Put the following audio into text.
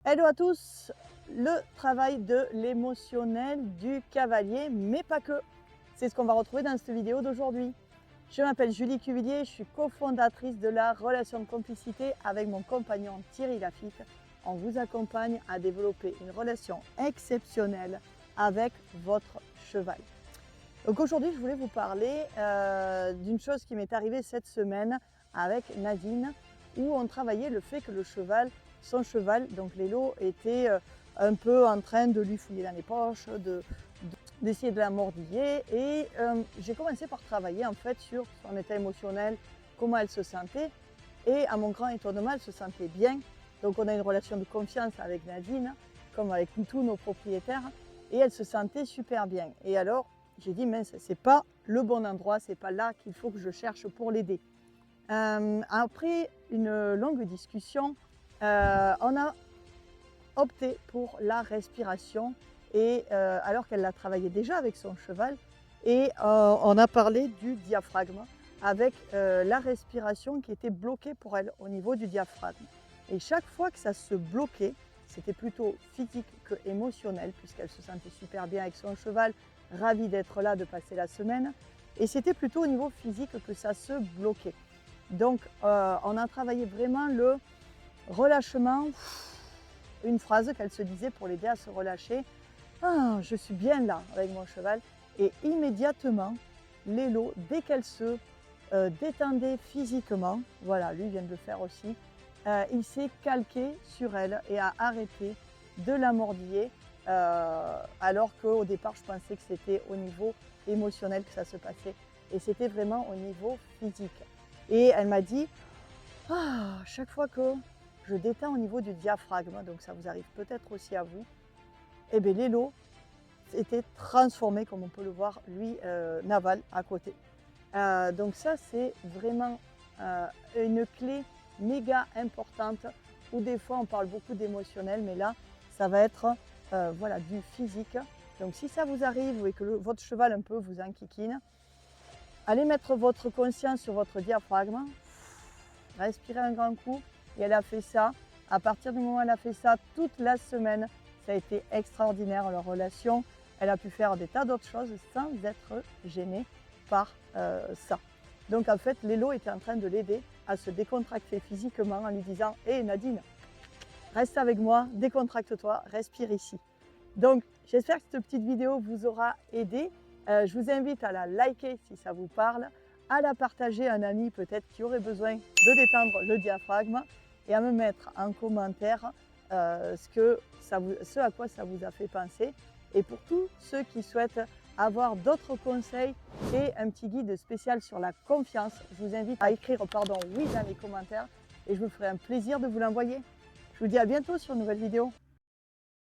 Hello à tous, le travail de l'émotionnel du cavalier, mais pas que. C'est ce qu'on va retrouver dans cette vidéo d'aujourd'hui. Je m'appelle Julie Cuvillier, je suis cofondatrice de la relation de complicité avec mon compagnon Thierry Lafitte. On vous accompagne à développer une relation exceptionnelle avec votre cheval. Donc aujourd'hui, je voulais vous parler d'une chose qui m'est arrivée cette semaine avec Nadine, où on travaillait le fait que son cheval, donc Lélo, était un peu en train de lui fouiller dans les poches, d'essayer de la mordiller. Et j'ai commencé par travailler en fait sur son état émotionnel, comment elle se sentait. Et à mon grand étonnement, elle se sentait bien. Donc on a une relation de confiance avec Nadine, comme avec tous nos propriétaires, et elle se sentait super bien. Et alors, j'ai dit, mince, c'est pas le bon endroit, c'est pas là qu'il faut que je cherche pour l'aider. Après une longue discussion, on a opté pour la respiration, et alors qu'elle l'a travaillé déjà avec son cheval, et on a parlé du diaphragme avec la respiration qui était bloquée pour elle au niveau du diaphragme. Et chaque fois que ça se bloquait, c'était plutôt physique que émotionnel, puisqu'elle se sentait super bien avec son cheval, ravie d'être là, de passer la semaine. Et c'était plutôt au niveau physique que ça se bloquait. Donc on a travaillé vraiment le relâchement, une phrase qu'elle se disait pour l'aider à se relâcher. Ah, je suis bien là avec mon cheval. Et immédiatement, Lélo, dès qu'elle se détendait physiquement, voilà, lui vient de le faire aussi, il s'est calqué sur elle et a arrêté de la mordiller, alors qu'au départ, je pensais que c'était au niveau émotionnel que ça se passait. Et c'était vraiment au niveau physique. Et elle m'a dit, ah, chaque fois que je détends au niveau du diaphragme, donc ça vous arrive peut-être aussi à vous, et bien Lélo était transformé, comme on peut le voir, lui, Naval, à côté. Donc ça, c'est vraiment une clé méga importante, où des fois on parle beaucoup d'émotionnel, mais là, ça va être voilà, du physique. Donc si ça vous arrive et que votre cheval un peu vous enquiquine, allez mettre votre conscience sur votre diaphragme, respirez un grand coup, et elle a fait ça. À partir du moment où elle a fait ça, toute la semaine, ça a été extraordinaire leur relation. Elle a pu faire des tas d'autres choses sans être gênée par ça. Donc en fait, Lélo était en train de l'aider à se décontracter physiquement en lui disant « Hé Nadine, reste avec moi, décontracte-toi, respire ici ». Donc j'espère que cette petite vidéo vous aura aidé. Je vous invite à la liker si ça vous parle, à la partager à un ami peut-être qui aurait besoin de détendre le diaphragme, et à me mettre en commentaire ce à quoi ça vous a fait penser. Et pour tous ceux qui souhaitent avoir d'autres conseils et un petit guide spécial sur la confiance, je vous invite à écrire oui dans les commentaires, et je me ferai un plaisir de vous l'envoyer. Je vous dis à bientôt sur une nouvelle vidéo.